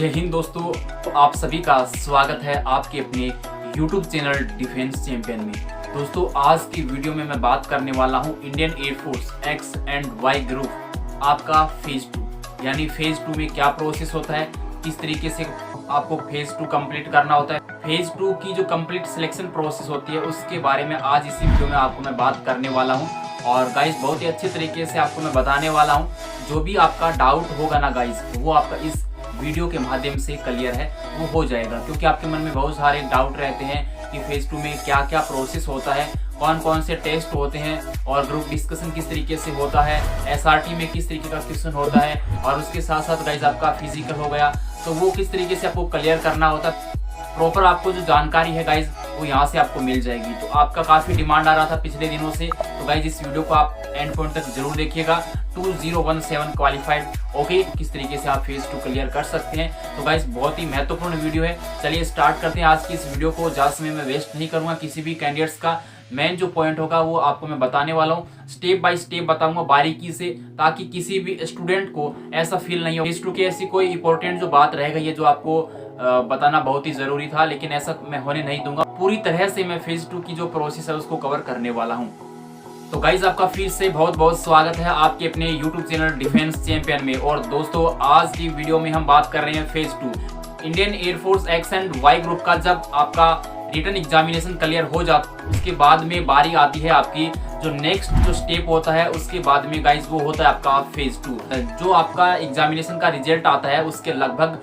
जय हिंद दोस्तों, आप सभी का स्वागत है आपके अपने YouTube चैनल डिफेंस चैंपियन में। दोस्तों आज की वीडियो में मैं बात करने वाला हूं Indian air force X and Y group आपका फेज 2 यानी फेज 2 में क्या प्रोसेस होता है, किस तरीके से आपको फेज 2 कंप्लीट करना होता है। फेज 2 की जो कंप्लीट सिलेक्शन प्रोसेस होती है उसके बारे में आज इसी वीडियो में आपको मैं बात करने वाला हूँ। और गाइस बहुत ही अच्छे तरीके से आपको मैं बताने वाला हूँ। जो भी आपका डाउट होगा ना गाइस, वो आपका इस वीडियो के माध्यम से क्लियर है वो हो जाएगा, क्योंकि आपके मन में बहुत सारे डाउट रहते हैं कि फेज 2 में क्या क्या प्रोसेस होता है, कौन कौन से टेस्ट होते हैं और ग्रुप डिस्कशन किस तरीके से होता है, एसआरटी में किस तरीके का क्वेश्चन होता है और उसके साथ साथ गाइस आपका फिजिकल हो गया तो वो किस तरीके से आपको क्लियर करना होता है। प्रॉपर आपको जो जानकारी है गाइज वो यहाँ से आपको मिल जाएगी। तो आपका काफ़ी डिमांड आ रहा था पिछले दिनों से, तो गाइज इस वीडियो को आप एंड पॉइंट तक जरूर देखिएगा। 2017 क्वालिफाइड ओके, किस तरीके से आप फेज 2 क्लियर कर सकते हैं। तो गाइज बहुत ही महत्वपूर्ण वीडियो है। चलिए स्टार्ट करते हैं आज की इस वीडियो को। ज़्यादा समय में वेस्ट नहीं करूँगा। किसी भी कैंडिडेट्स का मेन जो पॉइंट होगा वो आपको मैं बताने वाला हूँ, स्टेप बाय स्टेप बताऊंगा बारीकी से, ताकि किसी भी स्टूडेंट को ऐसा फील नहीं हो फेज 2 की ऐसी कोई इंपॉर्टेंट जो बात रह गई है जो आपको बताना बहुत ही जरूरी था, लेकिन ऐसा मैं होने नहीं दूंगा। पूरी तरह से मैं फेज 2 की जो प्रोसेस है उसको कवर करने वाला हूँ। तो गाइज आपका फिर से बहुत बहुत स्वागत है आपके अपने YouTube चैनल डिफेंस चैंपियन में। और दोस्तों आज की वीडियो में हम बात कर रहे हैं phase 2 Indian air force X and Y group का। जब आपका रिटन एग्जामिनेशन क्लियर हो जाता उसके बाद में बारी आती है आपकी जो नेक्स्ट जो स्टेप होता है, उसके बाद में गाइज वो होता है आपका फेज 2। जो आपका एग्जामिनेशन का रिजल्ट आता है उसके लगभग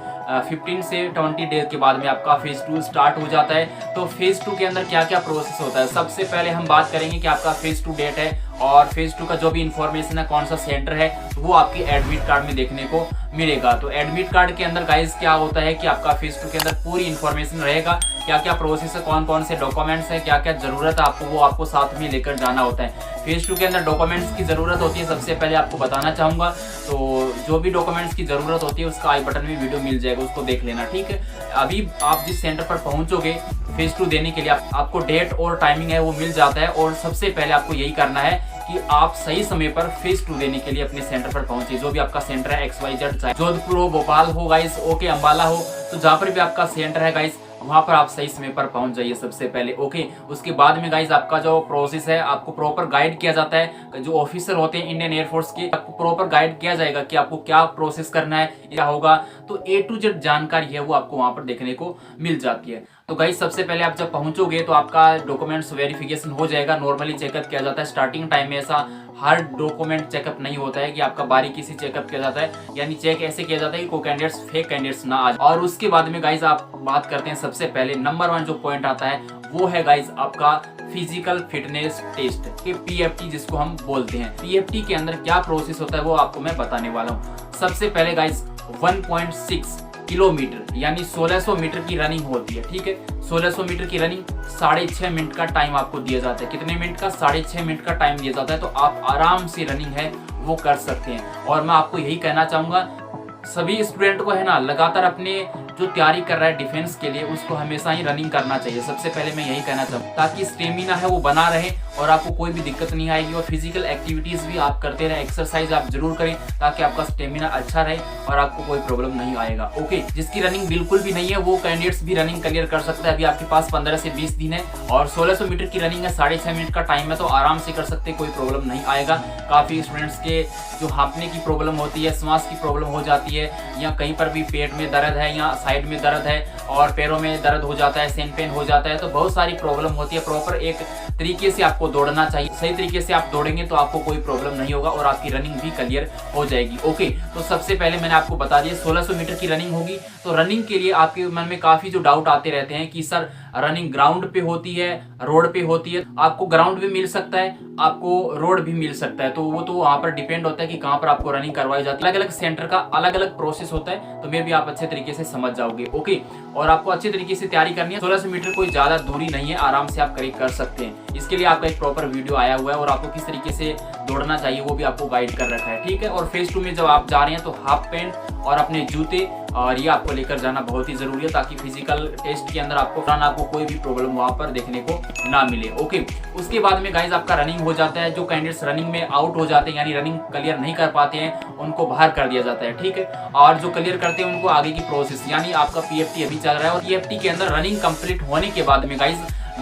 15 से 20 डेज के बाद में आपका फेज 2 स्टार्ट हो जाता है। तो फेज 2 के अंदर क्या क्या प्रोसेस होता है, सबसे पहले हम बात करेंगे कि आपका फेज 2 डेट है और फेज 2 का जो भी इंफॉर्मेशन है, कौन सा सेंटर है, वो आपके एडमिट कार्ड में देखने को मिलेगा। तो एडमिट कार्ड के अंदर गाइज क्या होता है कि आपका फेज 2 के अंदर पूरी इंफॉर्मेशन रहेगा, क्या क्या प्रोसेस है, कौन कौन से डॉक्यूमेंट्स है, क्या क्या जरूरत है आपको, वो आपको साथ में लेकर जाना होता है। फेज 2 के अंदर डॉक्यूमेंट्स की जरूरत होती है, सबसे पहले आपको बताना चाहूंगा। तो जो भी डॉक्यूमेंट्स की जरूरत होती है उसका आई बटन में वीडियो मिल जाएगा, उसको देख लेना, ठीक है। अभी आप जिस सेंटर पर पहुंचोगे फेज 2 देने के लिए आपको डेट और टाइमिंग है वो मिल जाता है। और सबसे पहले आपको यही करना है कि आप सही समय पर फेज 2 देने के लिए अपने सेंटर पर पहुंचे। जो भी आपका सेंटर है XYZ, चाहे जोधपुर हो, भोपाल हो गाइस, ओके, अंबाला हो, तो जहां पर भी आपका सेंटर है गाइस वहां पर आप सही समय पर पहुंच जाइए सबसे पहले, ओके। उसके बाद में गाइज आपका जो प्रोसेस है आपको प्रॉपर गाइड किया जाता है। जो ऑफिसर होते हैं इंडियन एयरफोर्स के, आपको प्रॉपर गाइड किया जाएगा कि आपको क्या प्रोसेस करना है, क्या होगा। तो A to Z जानकारी है वो आपको वहां पर देखने को मिल जाती है। तो गाइज सबसे पहले आप जब पहुंचोगे तो आपका डॉक्यूमेंट्स वेरिफिकेशन हो जाएगा। नॉर्मली चेकअप किया जाता है स्टार्टिंग टाइम में, ऐसा हर डॉक्यूमेंट चेकअप नहीं होता है कि आपका बारीकी से चेकअप किया जाता है, यानी चेक ऐसे किया जाता है कि कोई कैंडिडेट्स फेक कैंडिडेट्स ना आ जाए। और उसके बाद में गाइज आप बात करते हैं, सबसे पहले नंबर 1 जो पॉइंट आता है वो है गाइज आपका फिजिकल फिटनेस टेस्ट के PFT जिसको हम बोलते हैं। PFT के अंदर क्या प्रोसेस होता है वो आपको मैं बताने वाला हूँ। सबसे पहले गाइज 1.6 किलोमीटर यानी 1600 मीटर की रनिंग होती है, ठीक है। 1600 मीटर की रनिंग 6.5 मिनट का टाइम आपको दिया जाता है। कितने मिनट का? 6.5 मिनट का टाइम दिया जाता है। तो आप आराम से रनिंग है वो कर सकते हैं। और मैं आपको यही कहना चाहूंगा सभी स्टूडेंट को है ना, लगातार अपने जो तैयारी कर रहा है डिफेंस के लिए उसको हमेशा ही रनिंग करना चाहिए। सबसे पहले मैं यही कहना चाहूँ, ताकि स्टेमिना है वो बना रहे और आपको कोई भी दिक्कत नहीं आएगी। और फिजिकल एक्टिविटीज भी आप करते रहे, एक्सरसाइज आप जरूर करें ताकि आपका स्टेमिना अच्छा रहे और आपको कोई प्रॉब्लम नहीं आएगा, ओके। जिसकी रनिंग बिल्कुल भी नहीं है वो कैंडिडेट्स भी रनिंग क्लियर कर सकते हैं। अभी आपके पास 15 से 20 दिन है और 1600 मीटर की रनिंग है, 6.5 मिनट का टाइम है, तो आराम से कर सकते हैं, कोई प्रॉब्लम नहीं आएगा। काफी स्टूडेंट्स के जो हाँफने की प्रॉब्लम होती है, श्वास की प्रॉब्लम हो जाती है, या कहीं पर भी पेट में दर्द है या साइड में दर्द है और पैरों में दर्द हो जाता है, सेन पेन हो जाता है, तो बहुत सारी प्रॉब्लम होती है। प्रॉपर एक तरीके से आपको दौड़ना चाहिए, सही तरीके से आप दौड़ेंगे तो आपको कोई प्रॉब्लम नहीं होगा और आपकी रनिंग भी क्लियर हो जाएगी, ओके। तो सबसे पहले मैंने आपको बता दिया 1600 मीटर की रनिंग होगी। तो रनिंग के लिए आपके मन में काफी जो डाउट आते रहते हैं कि सर रनिंग ग्राउंड पे होती है, रोड पे होती है। आपको ग्राउंड भी मिल सकता है, आपको रोड भी मिल सकता है, तो वो तो वहां पर डिपेंड होता है कि कहां पर आपको रनिंग करवाई जाती है। अलग अलग सेंटर का अलग अलग प्रोसेस होता है, तो मे भी आप अच्छे तरीके से समझ जाओगे, ओके। और आपको अच्छे तरीके से तैयारी करनी है। 1600 मीटर कोई ज्यादा दूरी नहीं है, आराम से आप करीब कर सकते हैं। इसके लिए आपका एक प्रॉपर वीडियो आया हुआ है और आपको किस तरीके से दौड़ना चाहिए वो भी आपको गाइड कर रखा है, ठीक है। और फेज 2 में जब आप जा रहे हैं तो हाफ पैंट और अपने जूते और ये आपको लेकर जाना बहुत ही जरूरी है ताकि फिजिकल टेस्ट के अंदर आपको कोई भी प्रॉब्लम वहाँ पर देखने को ना मिले। ओके, उसके बाद में गाइज आपका रनिंग हो जाता है। जो कैंडिडेट्स रनिंग में आउट हो जाते हैं यानी रनिंग क्लियर नहीं कर पाते हैं उनको बाहर कर दिया जाता है, ठीक है। और जो क्लियर करते हैं उनको आगे की प्रोसेस यानी आपका PFT अभी चल रहा है और PFT के अंदर रनिंग कंप्लीट होने के बाद में गाइज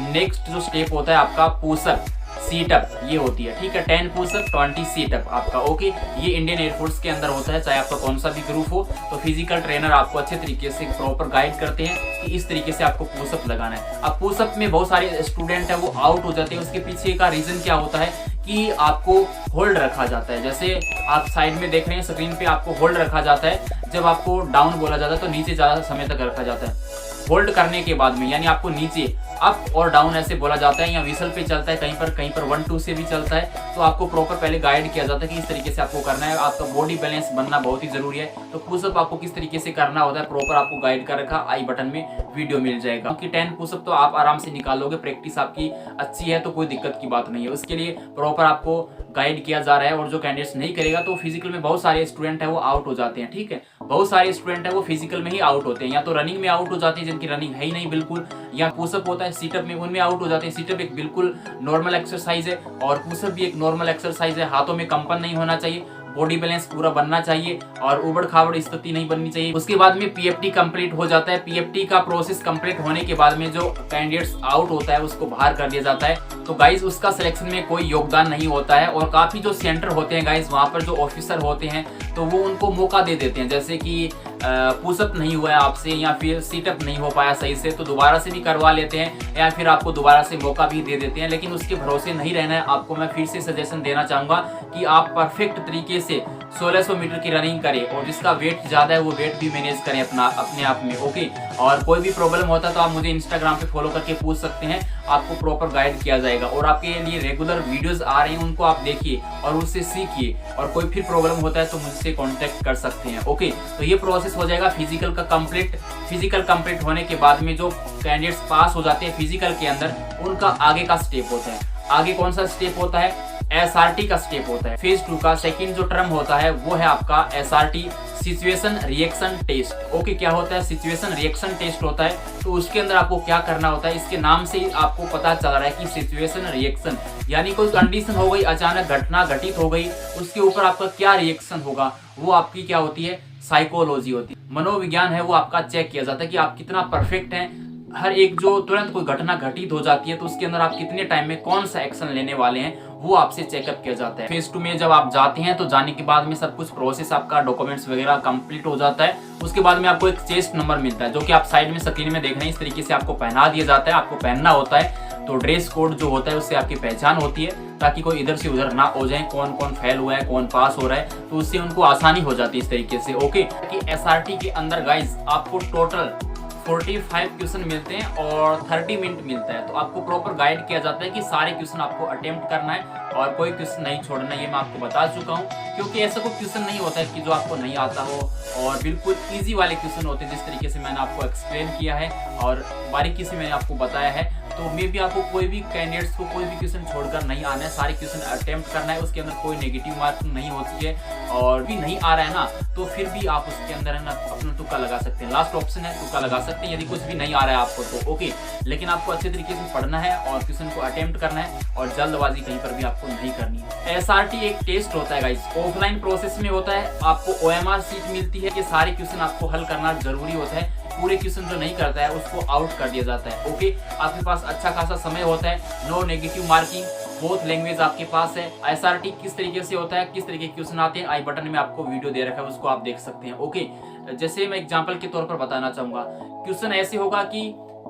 नेक्स्ट जो स्टेप होता है आपका पुशअप सीटअप ये होती है, ठीक है। 10 पुशअप 20 सीटअप आपका। ओके, ये इंडियन एयरफोर्स के अंदर होता है, चाहे आपका कौन सा भी ग्रुप हो। तो फिजिकल ट्रेनर आपको अच्छे तरीके से प्रॉपर गाइड करते हैं कि इस तरीके से आपको पुशअप लगाना है। अब पुशअप में बहुत सारे स्टूडेंट है वो आउट हो जाते हैं। उसके पीछे का रीजन क्या होता है कि आपको होल्ड रखा जाता है। जैसे आप साइड में देख रहे हैं स्क्रीन पे, आपको होल्ड रखा जाता है। जब आपको डाउन बोला जाता है तो नीचे ज्यादा समय तक रखा जाता है। होल्ड करने के बाद में यानी आपको नीचे अप और डाउन ऐसे बोला जाता है या विसल पे चलता है, कहीं पर 1 2 से भी चलता है। तो आपको प्रॉपर पहले गाइड किया जाता है कि इस तरीके से आपको करना है। आपका बॉडी बैलेंस बनना बहुत ही जरूरी है। तो पुशअप आपको किस तरीके से करना होता है प्रॉपर आपको गाइड कर रखा, आई बटन में वीडियो मिल जाएगा। क्योंकि 10 पुशअप तो आप आराम से निकालोगे, प्रैक्टिस आपकी अच्छी है तो कोई दिक्कत की बात नहीं है। उसके लिए प्रॉपर आपको गाइड किया जा रहा है। और जो कैंडिडेट्स नहीं करेगा तो फिजिकल में बहुत सारे स्टूडेंट है वो आउट हो जाते हैं, ठीक है। बहुत सारे स्टूडेंट है वो फिजिकल में ही आउट होते हैं, या तो रनिंग में आउट हो जाते हैं जिनकी रनिंग है ही नहीं बिल्कुल, या पुशअप होता है सीटअप में उनमें आउट हो जाते हैं। सीटअप एक बिल्कुल नॉर्मल एक्सरसाइज है और पुशअप भी एक नॉर्मल एक्सरसाइज है। हाथों में कंपन नहीं होना चाहिए, बॉडी बैलेंस पूरा बनना चाहिए और उबड़ खाबड़ स्थिति नहीं बननी चाहिए। उसके बाद में PFT कंप्लीट हो जाता है। PFT का प्रोसेस कंप्लीट होने के बाद में जो कैंडिडेट्स आउट होता है उसको बाहर कर दिया जाता है। तो गाइज उसका सिलेक्शन में कोई योगदान नहीं होता है। और काफी जो सेंटर होते हैं गाइज वहाँ पर जो ऑफिसर होते हैं तो वो उनको मौका दे देते हैं, जैसे कि पुशअप नहीं हुआ है आपसे या फिर सीटअप नहीं हो पाया सही से तो दोबारा से भी करवा लेते हैं या फिर आपको दोबारा से मौका भी दे देते हैं। लेकिन उसके भरोसे नहीं रहना है। आपको मैं फिर से सजेशन देना चाहूंगा कि आप परफेक्ट तरीके से 1600 मीटर की रनिंग करें और जिसका वेट ज्यादा है वो वेट भी मैनेज करें अपने आप में। ओके, और कोई भी प्रॉब्लम होता है तो आप मुझे इंस्टाग्राम पे फॉलो करके पूछ सकते हैं, आपको प्रॉपर गाइड किया जाएगा। और आपके लिए रेगुलर वीडियोस आ रहे हैं उनको आप देखिए और उससे सीखिए। और कोई फिर प्रॉब्लम होता है तो मुझसे कांटेक्ट कर सकते हैं। ओके, तो ये प्रोसेस हो जाएगा फिजिकल का कंप्लीट। फिजिकल कंप्लीट होने के बाद में जो कैंडिडेट्स पास हो जाते हैं फिजिकल के अंदर उनका आगे का स्टेप होता है। आगे कौन सा स्टेप होता है? SRT का स्टेप होता है। फेज 2 का सेकंड जो टर्म होता है वो है आपका SRT situation reaction test. Okay, क्या होता है? सिचुएशन रिएक्शन टेस्ट होता है। तो उसके अंदर आपको क्या करना होता है, इसके नाम से ही आपको पता चल रहा है कि सिचुएशन रिएक्शन यानी कोई कंडीशन हो गई, अचानक घटना घटित हो गई, उसके ऊपर आपका क्या रिएक्शन होगा, वो आपकी क्या होती है? साइकोलॉजी होती है, मनोविज्ञान है, वो आपका चेक किया जाता है कि आप कितना परफेक्ट हैं। हर एक जो तुरंत कोई घटना घटित हो जाती है तो उसके अंदर आप कितने टाइम में कौन सा एक्शन लेने वाले हैं वो आपसे चेकअप किया जाता है। फेज 2 में जब आप जाते हैं तो जाने के बाद में सब कुछ प्रोसेस आपका डॉक्यूमेंट्स वगैरह कंप्लीट हो जाता है। उसके बाद में आपको एक चेस्ट नंबर मिलता है जो कि आप साइड में स्क्रीन में देख रहे हैं। इस तरीके से आपको पहना दिया जाता है, आपको पहनना होता है। तो ड्रेस कोड जो होता है उससे आपकी पहचान होती है ताकि कोई इधर से उधर ना हो जाए, कौन कौन फेल हुआ है कौन पास हो रहा है, तो उससे उनको आसानी हो जाती है इस तरीके से। ओके, कि SRT के अंदर गाइज आपको टोटल 45 क्वेश्चन मिलते हैं और 30 मिनट मिलता है। तो आपको प्रॉपर गाइड किया जाता है कि सारे क्वेश्चन आपको अटेम्प्ट करना है और कोई क्वेश्चन नहीं छोड़ना। ये मैं आपको बता चुका हूँ क्योंकि ऐसा कोई क्वेश्चन नहीं होता है कि जो आपको नहीं आता हो और बिल्कुल इजी वाले क्वेश्चन होते हैं जिस तरीके से मैंने आपको एक्सप्लेन किया है और बारीकी से मैंने आपको बताया है। तो मे भी आपको कोई भी कैंडिडेट्स को कोई भी क्वेश्चन छोड़कर नहीं आना है, सारे क्वेश्चन अटेम्प्ट करना है। उसके अंदर कोई नेगेटिव मार्किंग नहीं होती है और भी नहीं आ रहा है ना तो फिर भी आप उसके अंदर है ना अपना तुक्का लगा सकते हैं। लास्ट ऑप्शन है तुक्का लगा सकते हैं यदि कुछ भी नहीं आ रहा है आपको तो। ओके, लेकिन आपको अच्छे तरीके से पढ़ना है और क्वेश्चन को अटेम्प्ट करना है और जल्दबाजी कहीं पर भी आपको नहीं करनी है। SRT एक टेस्ट होता है गाइस, ऑफलाइन प्रोसेस में होता है। आपको OMR सीट मिलती है कि सारे क्वेश्चन आपको हल करना जरूरी होता है। पूरे क्वेश्चन जो नहीं करता है उसको आउट कर दिया जाता है। ओके, आपके पास अच्छा खासा समय होता है, no negative marking, both language आपके पास है। SRT किस तरीके से होता है, किस तरीके के क्वेश्चन आते हैं, आई बटन में आपको वीडियो दे रखा है, उसको आप देख सकते हैं। ओके, जैसे मैं एग्जांपल के तौर पर बताना चाहूंगा, क्वेश्चन ऐसे होगा कि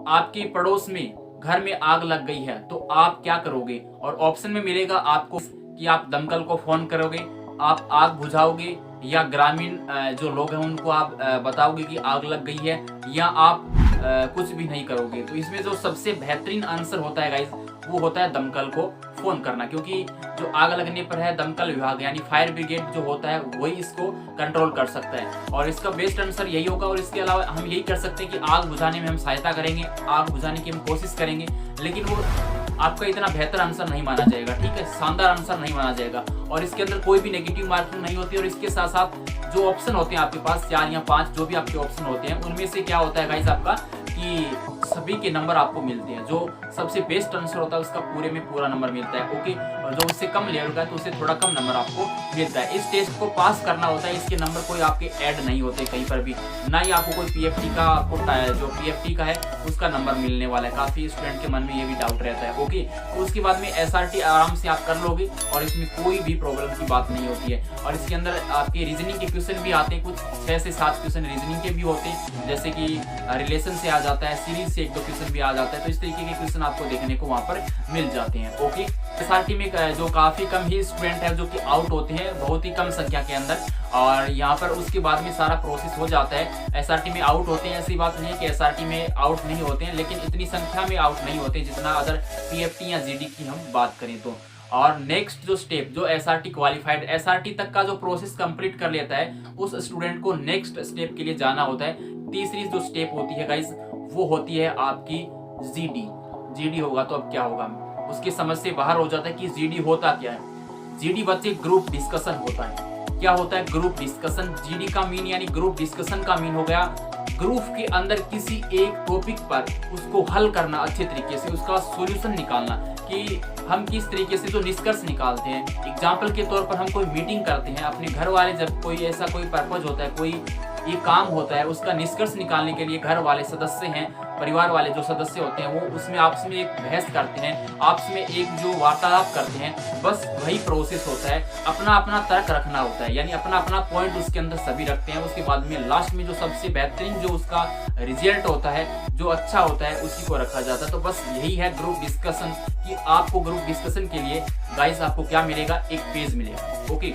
आपके पड़ोस में घर में आग लग गई है तो आप क्या करोगे, और ऑप्शन में मिलेगा आपको कि आप दमकल को फोन करोगे, आप आग बुझाओगे, या ग्रामीण जो लोग हैं उनको आप बताओगे कि आग लग गई है, या आप कुछ भी नहीं करोगे। तो इसमें जो सबसे बेहतरीन आंसर होता है गाइस वो होता है दमकल को फोन करना, क्योंकि जो आग लगने पर है दमकल विभाग यानी फायर ब्रिगेड जो होता है वही इसको कंट्रोल कर सकता है और इसका बेस्ट आंसर यही होगा। और इसके अलावा हम यही कर सकते हैं कि आग बुझाने में हम सहायता करेंगे, आग बुझाने की हम कोशिश करेंगे, लेकिन वो आपका इतना बेहतर आंसर नहीं माना जाएगा, ठीक है, शानदार आंसर नहीं माना जाएगा और इसके अंदर कोई भी नेगेटिव मार्किंग नहीं होती। और इसके साथ साथ जो ऑप्शन होते हैं आपके पास 4 या 5 जो भी आपके ऑप्शन होते हैं, उनमें से क्या होता है गाइस आपका कि सभी के नंबर आपको मिलते हैं। जो सबसे बेस्ट आंसर होता है उसका पूरे में पूरा नंबर मिलता है, ओके। और जो उससे कम लेवल का है तो उससे थोड़ा कम नंबर आपको मिलता है। इस टेस्ट को पास करना होता है, इसके नंबर कोई आपके ऐड नहीं होते कहीं पर भी, ना ही आपको कोई पीएफटी का आपको जो पीएफटी का है उसका नंबर मिलने वाला है। काफी स्टूडेंट के मन में ये भी डाउट रहता है, ओके। तो उसके बाद में एसआरटी आराम से आप कर लोगे और इसमें कोई भी प्रॉब्लम की बात नहीं होती है। और इसके अंदर आपके रीजनिंग के क्वेश्चन भी आते हैं, कुछ 6 से 7 क्वेश्चन रीजनिंग के भी होते हैं, जैसे कि रिलेशन से आ जाता है, सीरीज से 1-2 क्वेश्चन भी आ जाता है। तो इस तरीके के क्वेश्चन आपको देखने को वहां पर मिल जाते हैं, ओके। एसआरटी में जो काफी कम ही स्टूडेंट है जो कि आउट होते हैं, बहुत ही कम संख्या के अंदर, और यहाँ पर उसके बाद में सारा प्रोसेस हो जाता है। एसआरटी में आउट होते हैं, ऐसी बात नहीं है कि एसआरटी में आउट नहीं होते हैं, लेकिन इतनी संख्या में आउट नहीं होते जितना अगर पीएफटी या जीडी की हम बात करें तो। और नेक्स्ट जो स्टेप, जो एसआरटी क्वालिफाइड एसआरटी तक का जो प्रोसेस कंप्लीट कर लेता है, उस स्टूडेंट को नेक्स्ट स्टेप के लिए जाना होता है। तीसरी जो स्टेप होती है गाइस, वो होती है आपकी जीडी। जीडी होगा तो अब क्या होगा, उसकी समझ से बाहर हो जाता है कि जीडी होता क्या है। जीडी बच्चे ग्रुप डिस्कशन होता है। क्या होता है ग्रुप डिस्कशन? जीडी का मीन यानी ग्रुप डिस्कशन का मीन हो गया ग्रुप के अंदर किसी एक टॉपिक पर उसको हल करना, अच्छे तरीके से उसका सॉल्यूशन निकालना, कि हम किस तरीके से जो निष्कर्ष निकालते हैं। एग्जाम्पल के तौर पर हम कोई मीटिंग करते हैं, अपने घर वाले जब कोई ऐसा कोई पर्पज होता है, कोई ये काम होता है, उसका निष्कर्ष निकालने के लिए घर वाले सदस्य हैं, परिवार वाले जो सदस्य होते हैं, वो उसमें आपस में एक बहस करते हैं, आपस में एक जो वार्तालाप करते हैं, बस वही प्रोसेस होता है। अपना अपना तर्क रखना होता है, यानी अपना अपना पॉइंट उसके अंदर सभी रखते हैं। उसके बाद में लास्ट में जो सबसे बेहतरीन जो उसका रिजल्ट होता है, जो अच्छा होता है, उसी को रखा जाता है। तो बस यही है ग्रुप डिस्कशन, कि आपको ग्रुप डिस्कशन के लिए गाइस आपको क्या मिलेगा, एक पेज मिलेगा, ओके।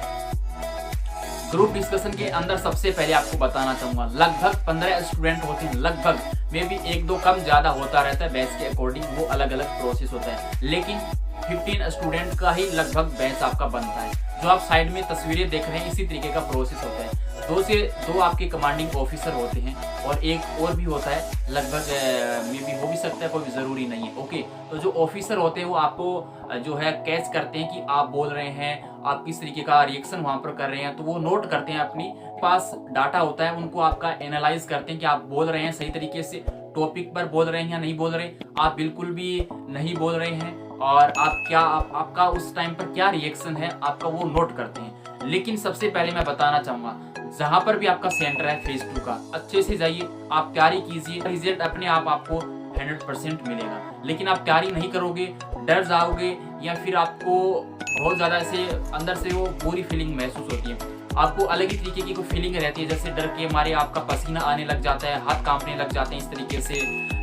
ग्रुप डिस्कशन के अंदर सबसे पहले आपको बताना चाहूंगा, लगभग 15 स्टूडेंट होते हैं, लगभग में भी 1-2 कम ज्यादा होता रहता है, बैच के अकॉर्डिंग वो अलग अलग प्रोसेस होता है, लेकिन 15 स्टूडेंट का ही लगभग बैच आपका बनता है। जो आप साइड में तस्वीरें देख रहे हैं, इसी तरीके का प्रोसेस होता है। 2 से 2 आपके कमांडिंग ऑफिसर होते हैं, और एक और भी होता है, लगभग में भी हो भी सकता है, कोई जरूरी नहीं है, ओके। तो जो ऑफिसर होते हैं वो आपको जो है कैच करते हैं कि आप बोल रहे हैं, आप किस तरीके का रिएक्शन वहां पर कर रहे हैं, तो वो नोट करते हैं, अपनी पास डाटा होता है, उनको आपका एनालाइज करते हैं कि आप बोल रहे हैं सही तरीके से, टॉपिक पर बोल रहे हैं या नहीं बोल रहे, आप बिल्कुल भी नहीं बोल रहे हैं, और आपका उस टाइम पर क्या रिएक्शन है आपका, वो नोट करते हैं। लेकिन सबसे पहले मैं बताना चाहूंगा, जहां पर भी आपका सेंटर है फेज 2 का, अच्छे से जाइए, आप तैयारी कीजिए, रिजल्ट अपने आप आपको 100% मिलेगा। लेकिन आप तैयारी नहीं करोगे, डर जाओगे, या फिर आपको बहुत ज्यादा ऐसे अंदर से वो बुरी फीलिंग महसूस होती है, आपको अलग ही तरीके की कोई फीलिंग रहती है, जैसे डर के मारे आपका पसीना आने लग जाता है, हाथ कांपने लग जाते हैं इस तरीके से,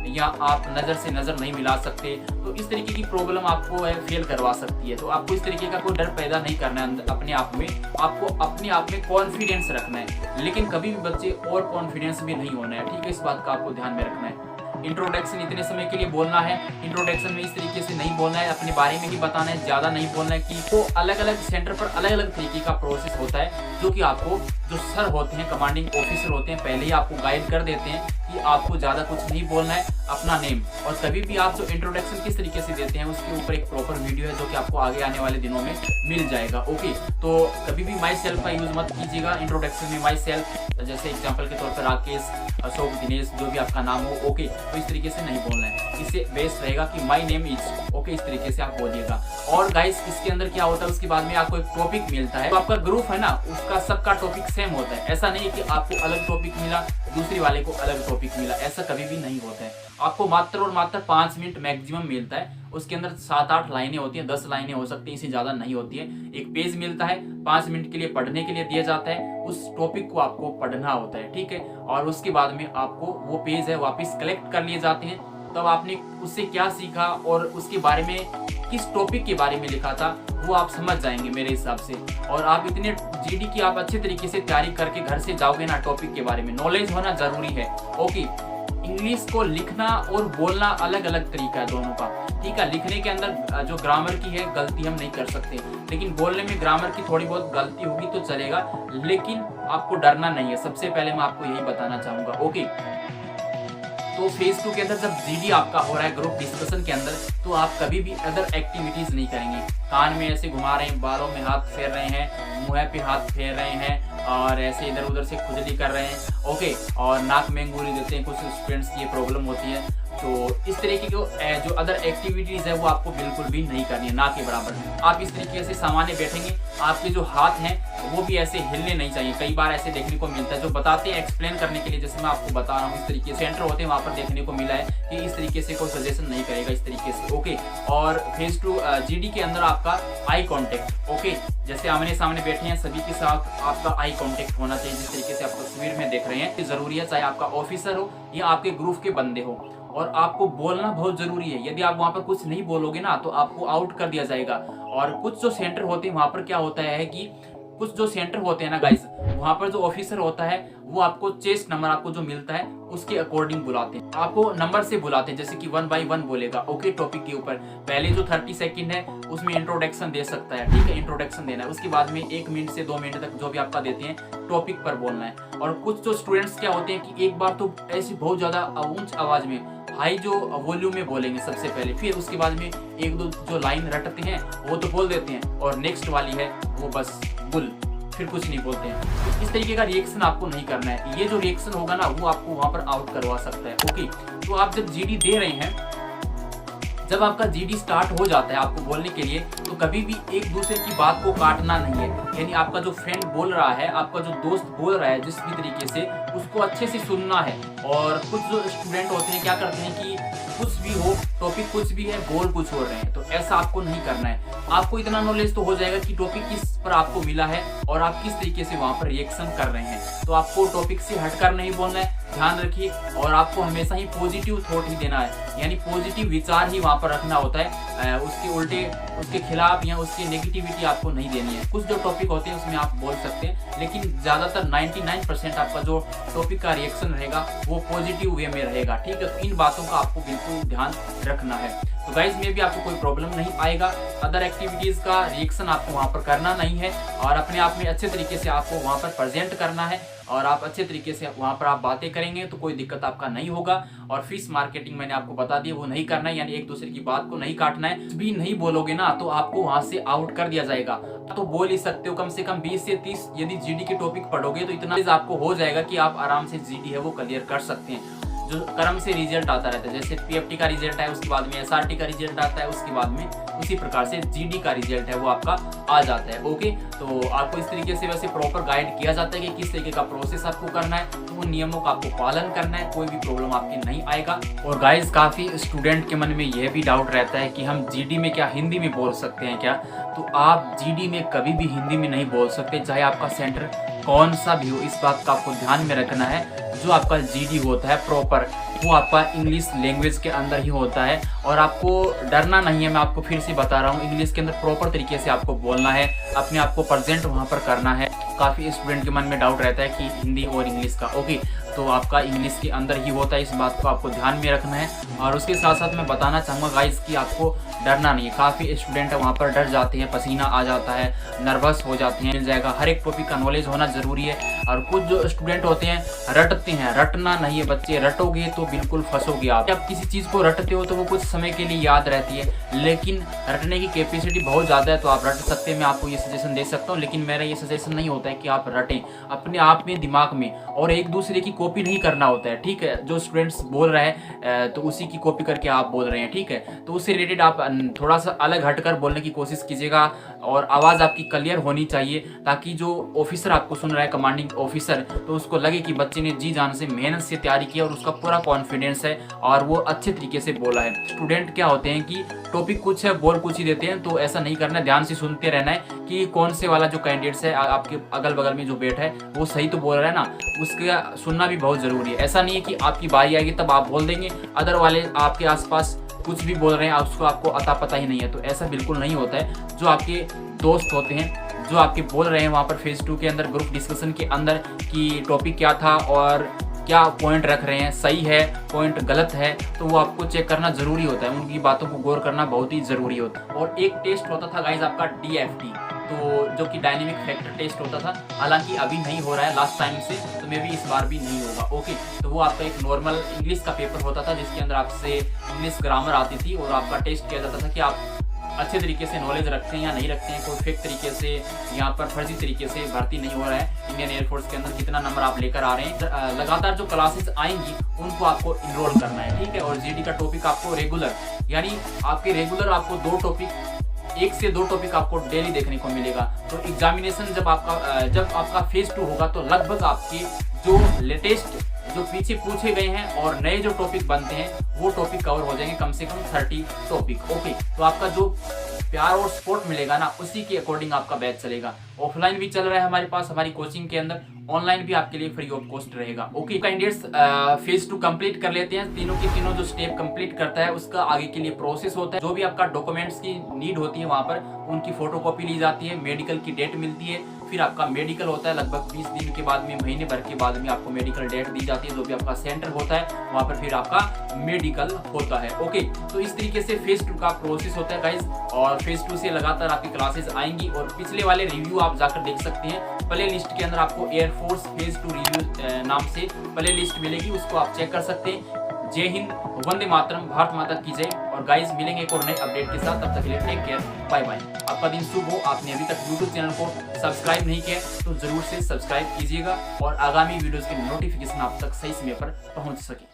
या आप नज़र से नज़र नहीं मिला सकते। तो इस तरीके की प्रॉब्लम आपको फेल करवा सकती है। तो आपको इस तरीके का कोई डर पैदा नहीं करना है अपने आप में, आपको अपने आप में कॉन्फिडेंस रखना है। लेकिन कभी भी बच्चे और कॉन्फिडेंस भी नहीं होना है, ठीक है, इस बात का आपको ध्यान में रखना है। इंट्रोडक्शन इतने समय के लिए बोलना है, इंट्रोडक्शन में इस तरीके से नहीं बोलना है, अपने बारे में ही बताना है, ज्यादा नहीं बोलना है, कि तो अलग अलग सेंटर पर अलग अलग तरीके का प्रोसेस होता है, जो कि आपको जो सर होते हैं, कमांडिंग ऑफिसर होते हैं, पहले ही आपको गाइड कर देते हैं कि आपको ज्यादा कुछ नहीं बोलना है, अपना नेम। और कभी भी आप जो इंट्रोडक्शन किस तरीके से देते हैं उसके ऊपर एक प्रॉपर वीडियो है, जो कि आपको आगे आने वाले दिनों में मिल जाएगा, ओके। तो कभी भी माई सेल्फ का यूज मत कीजिएगा इंट्रोडक्शन में, माई सेल्फ जैसे एग्जाम्पल के तौर पर राकेश, अशोक, दिनेश, जो भी आपका नाम हो, ओके। तो इस तरीके से नहीं बोलना है, इससे बेस्ट रहेगा कि माई नेम इज, ओके, इस तरीके से आप बोलिएगा। और गाइस इसके अंदर क्या होता है, उसके बाद में आपको एक टॉपिक मिलता है, तो आपका ग्रुप है ना, उसका सबका टॉपिक सेम होता है। ऐसा नहीं है कि आपको अलग टॉपिक मिला, दूसरे वाले को अलग टॉपिक मिला, ऐसा कभी भी नहीं होता है। आपको मात्र और मात्र 5 मिनट मैक्सिमम मिलता है, उसके अंदर 7-8 लाइनें होती हैं, 10 लाइनें हो सकती हैं, इससे ज्यादा नहीं होती है। एक पेज मिलता है, 5 मिनट के लिए पढ़ने के लिए दिया जाता है, उस टॉपिक को आपको पढ़ना होता है, ठीक है। और उसके बाद में आपको वो पेज है वापस कलेक्ट कर लिए जाते हैं, तब आपने उससे क्या सीखा और उसके बारे में किस टॉपिक के बारे में लिखा था, वो आप समझ जाएंगे मेरे हिसाब से। और आप इतने जीडी की आप अच्छे तरीके से तैयारी करके घर से जाओगे ना, टॉपिक के बारे में नॉलेज होना जरूरी है, ओके। इंग्लिश को लिखना और बोलना अलग अलग तरीका है दोनों का, ठीक है। लिखने के अंदर जो ग्रामर की है गलती हम नहीं कर सकते, लेकिन बोलने में ग्रामर की थोड़ी बहुत गलती होगी तो चलेगा, लेकिन आपको डरना नहीं है। सबसे पहले मैं आपको यही बताना चाहूंगा, ओके। तो फेज 2 के अंदर जब जीडी आपका हो रहा है ग्रुप डिस्कशन के अंदर, तो आप कभी भी अदर एक्टिविटीज नहीं करेंगे। कान में ऐसे घुमा रहे हैं, बालों में हाथ फेर रहे हैं, मुंह पे हाथ फेर रहे हैं, और ऐसे इधर उधर से खुजली कर रहे हैं, ओके, और नाक में अंगूरी देते हैं, कुछ स्टूडेंट्स की ये प्रॉब्लम होती है। तो इस तरीके की जो अदर एक्टिविटीज़ है वो आपको बिल्कुल भी नहीं करनी है, ना के बराबर। आप इस तरीके से सामान्य बैठेंगे, आपके जो हाथ हैं वो भी ऐसे हिलने नहीं चाहिए। कई बार ऐसे देखने को मिलता है, जो बताते हैं एक्सप्लेन करने के लिए, जैसे मैं आपको बता रहा हूँ इस तरीके से सेंटर होते हैं वहाँ पर देखने को मिला है कि इस तरीके से कोई सजेशन नहीं करेगा इस तरीके से, ओके। और फेस टू जीडी के अंदर आपका आई कॉन्टेक्ट, ओके, जैसे आमने सामने बैठे हैं सभी के साथ आपका आई कांटेक्ट होना चाहिए, जिस तरीके से आप तस्वीर में देख रहे हैं। जरूरी है, चाहे आपका ऑफिसर हो या आपके ग्रुप के बंदे हो, और आपको बोलना बहुत जरूरी है। यदि आप वहाँ पर कुछ नहीं बोलोगे ना तो आपको आउट कर दिया जाएगा। और कुछ जो सेंटर होते हैं वहाँ पर क्या होता है कि कुछ जो सेंटर होते हैं ना गाइस, वहाँ पर जो ऑफिसर होता है वो आपको चेस्ट नंबर आपको जो मिलता है उसके अकॉर्डिंग बुलाते हैं, आपको नंबर से बुलाते हैं, जैसे कि 1 by 1 बोलेगा, ओके। टॉपिक के ऊपर पहले जो 30 सेकंड है उसमें इंट्रोडक्शन दे सकता है, ठीक है, इंट्रोडक्शन देना है। उसके बाद में 1 मिनट से 2 मिनट तक जो भी आपका देते हैं टॉपिक पर बोलना है। और कुछ जो स्टूडेंट्स क्या होते हैं कि एक बार तो ऐसी बहुत ज्यादा ऊंच आवाज में हाई जो वॉल्यूम में बोलेंगे सबसे पहले, फिर उसके बाद में एक दो जो लाइन रटते हैं वो तो बोल देते हैं, और नेक्स्ट वाली है वो बस बुल, फिर कुछ नहीं बोलते हैं। इस तरीके का रिएक्शन आपको नहीं करना है। ये जो रिएक्शन होगा ना वो आपको वहां पर आउट करवा सकता है, ओके। तो आप जब जीडी दे रहे हैं, जब आपका जीडी स्टार्ट हो जाता है आपको बोलने के लिए, तो कभी भी एक दूसरे की बात को काटना नहीं है। यानी आपका जो फ्रेंड बोल रहा है, आपका जो दोस्त बोल रहा है जिस भी तरीके से, उसको अच्छे से सुनना है। और कुछ जो स्टूडेंट होते हैं क्या करते हैं कि कुछ भी हो, टॉपिक कुछ भी है, बोल कुछ हो रहे हैं, तो ऐसा आपको नहीं करना है। आपको इतना नॉलेज तो हो जाएगा कि टॉपिक किस पर आपको मिला है और आप किस तरीके से वहां पर रिएक्शन कर रहे हैं। तो आपको टॉपिक से हटकर नहीं बोलना है, ध्यान रखिए। और आपको हमेशा ही पॉजिटिव थॉट ही देना है, यानी पॉजिटिव विचार ही वहां पर रखना होता है। उसके उल्टे, उसके खिलाफ या उसकी नेगेटिविटी आपको नहीं देनी है। कुछ जो टॉपिक होते हैं उसमें आप बोल सकते हैं, लेकिन ज्यादातर 99% आपका जो टॉपिक का रिएक्शन रहेगा वो पॉजिटिव वे में रहेगा, ठीक है। तो इन बातों का आपको बिल्कुल ध्यान रखना है। तो गाइज में भी आपको कोई प्रॉब्लम नहीं आएगा। अदर एक्टिविटीज का रिएक्शन आपको वहां पर करना नहीं है, और अपने आप में अच्छे तरीके से आपको वहां पर प्रेजेंट करना है, और आप अच्छे तरीके से वहां पर आप बातें करेंगे तो कोई दिक्कत आपका नहीं होगा। और फिश मार्केटिंग मैंने आपको बता दिया, वो नहीं करना है, यानी एक दूसरे की बात को नहीं काटना है। कुछ भी नहीं बोलोगे ना तो आपको वहां से आउट कर दिया जाएगा। तो बोल ही सकते हो कम से कम 20 से 30 यदि जीडी के टॉपिक पढ़ोगे तो इतना आपको हो जाएगा कि आप आराम से जीडी है वो क्लियर कर सकते हैं। जो क्रम से रिजल्ट आता रहता है, जैसे पीएफटी का रिजल्ट है, उसके बाद में एसआरटी का रिजल्ट आता है, उसके बाद में उसी प्रकार से जीडी का रिजल्ट है वो आपका आ जाता है, ओके। तो आपको इस तरीके से वैसे प्रॉपर गाइड किया जाता है कि किस तरीके का प्रोसेस आपको करना है, तो उन नियमों का आपको पालन करना है, कोई भी प्रॉब्लम आपकी नहीं आएगा। और गाइज काफी स्टूडेंट के मन में यह भी डाउट रहता है कि हम जीडी में क्या हिंदी में बोल सकते हैं क्या? तो आप जीडी में कभी भी हिंदी में नहीं बोल सकते, चाहे आपका सेंटर कौन सा भी हो। इस बात का आपको ध्यान में रखना है। जो आपका जीडी होता है प्रॉपर वो आपका इंग्लिश लैंग्वेज के अंदर ही होता है, और आपको डरना नहीं है। मैं आपको फिर से बता रहा हूँ, इंग्लिश के अंदर प्रॉपर तरीके से आपको बोलना है, अपने आप को प्रेजेंट वहाँ पर करना है। काफ़ी स्टूडेंट के मन में डाउट रहता है कि हिंदी और इंग्लिश का, ओके, तो आपका इंग्लिश के अंदर ही होता है। इस बात को आपको ध्यान में रखना है। और उसके साथ साथ मैं बताना चाहूँगा गाइस कि आपको डरना नहीं है। काफ़ी स्टूडेंट है वहाँ पर डर जाते हैं, पसीना आ जाता है, नर्वस हो जाते हैं। मिल जाएगा, हर एक टॉपिक का नॉलेज होना जरूरी है। और कुछ जो स्टूडेंट होते हैं रटते हैं, रटना नहीं है बच्चे, रटोगे तो बिल्कुल फंसोगे आप। जब किसी चीज़ को रटते हो तो वो कुछ समय के लिए याद रहती है, लेकिन रटने की कैपेसिटी बहुत ज़्यादा है, तो आप रट सकते हैं। मैं आपको ये सजेशन दे सकता हूँ, लेकिन मेरा ये सजेशन नहीं होता है कि आप रटें अपने आप में, दिमाग में, और एक दूसरे की कॉपी नहीं करना होता है, ठीक है। जो स्टूडेंट्स बोल रहे हैं तो उसी की कॉपी करके आप बोल रहे हैं, ठीक है। तो उससे रिलेटेड आप थोड़ा सा अलग हटकर बोलने की कोशिश कीजिएगा, और आवाज़ आपकी क्लियर होनी चाहिए, ताकि जो ऑफिसर आपको सुन रहा है, कमांडिंग ऑफिसर, तो उसको लगे कि बच्चे ने जी जान से मेहनत से तैयारी की और उसका पूरा कॉन्फिडेंस है और वो अच्छे तरीके से बोला है। स्टूडेंट क्या होते हैं कि टॉपिक कुछ है, बोल कुछ ही देते हैं, तो ऐसा नहीं करना है। ध्यान से सुनते रहना है कि कौन से वाला जो कैंडिडेट्स है आपके अगल बगल में जो बैठा है वो सही तो बोल रहा है ना, उसका सुनना भी बहुत जरूरी है। ऐसा नहीं है कि आपकी बारी आएगी तब आप बोल देंगे, अदर वाले आपके आसपास कुछ भी बोल रहे हैं, उसको आपको अता पता ही नहीं है। तो ऐसा बिल्कुल नहीं होता है। जो आपके दोस्त होते हैं, जो आपके बोल रहे हैं वहाँ पर फेज 2 के अंदर ग्रुप डिस्कशन के अंदर कि टॉपिक क्या था और क्या पॉइंट रख रहे हैं, सही है पॉइंट गलत है, तो वो आपको चेक करना जरूरी होता है। उनकी बातों को गौर करना बहुत ही जरूरी होता है। और एक टेस्ट होता था गाइज आपका DFT, तो जो कि डायनेमिक फैक्टर टेस्ट होता था, हालांकि अभी नहीं हो रहा है लास्ट टाइम से, तो मे भी इस बार भी नहीं होगा, ओके। तो वो आपका एक नॉर्मल इंग्लिश का पेपर होता था जिसके अंदर आपसे इंग्लिश ग्रामर आती थी और आपका टेस्ट किया जाता था कि आप अच्छे तरीके से नॉलेज रखते हैं या नहीं रखते हैं, कोई फेक तरीके से यहाँ पर फर्जी तरीके से भर्ती नहीं हो रहा है इंडियन एयरफोर्स के अंदर, कितना नंबर आप लेकर आ रहे हैं। लगातार जो क्लासेस आएंगी उनको आपको इनरोल करना है, ठीक है। और जीडी का टॉपिक आपको रेगुलर, यानी आपके रेगुलर आपको 2 टॉपिक, 1 से 2 टॉपिक आपको डेली देखने को मिलेगा। तो एग्जामिनेशन जब आपका फेज 2 होगा तो लगभग आपके जो लेटेस्ट जो पीछे पूछे गए हैं और नए जो टॉपिक बनते हैं वो टॉपिक कवर हो जाएंगे, कम से कम 30 टॉपिक। ओके, तो आपका जो प्यार और सपोर्ट मिलेगा ना, उसी के अकॉर्डिंग आपका बैच चलेगा। ऑफलाइन भी चल रहा है हमारे पास हमारी कोचिंग के अंदर, ऑनलाइन भी आपके लिए फ्री ऑफ कॉस्ट रहेगा। ओके, कैंडिडेट्स फेज 2 कंप्लीट कर लेते हैं, तीनों के तीनों जो स्टेप कंप्लीट करता है उसका आगे के लिए प्रोसेस होता है। जो भी आपका डॉक्यूमेंट्स की नीड होती है वहां पर उनकी फोटोकॉपी ली जाती है, मेडिकल की डेट मिलती है, फिर आपका मेडिकल होता है। लगभग 20 दिन के बाद में, महीने भर के बाद में आपको मेडिकल डेट दी जाती है। जो भी आपका सेंटर होता है वहां पर फिर आपका मेडिकल होता है। ओके, तो इस तरीके से फेज 2 का प्रोसेस होता है गाइज। और फेज 2 से लगातार आपकी क्लासेस आएंगी और पिछले वाले रिव्यू आप जाकर देख सकते हैं। प्ले लिस्ट के अंदर आपको एयरफोर्स फेज 2 रिव्यू नाम से प्ले लिस्ट मिलेगी, उसको आप चेक कर सकते हैं। जय हिंद, वंदे मातरम, भारत माता की जय। और गाइज मिलेंगे एक और नए अपडेट के साथ, तब तक के लिए टेक केयर, बाय बाय। आपका दिन शुभ हो। आपने अभी तक YouTube चैनल को सब्सक्राइब नहीं किया तो जरूर से सब्सक्राइब कीजिएगा और आगामी वीडियोस के नोटिफिकेशन आप तक सही समय पर पहुंच सके।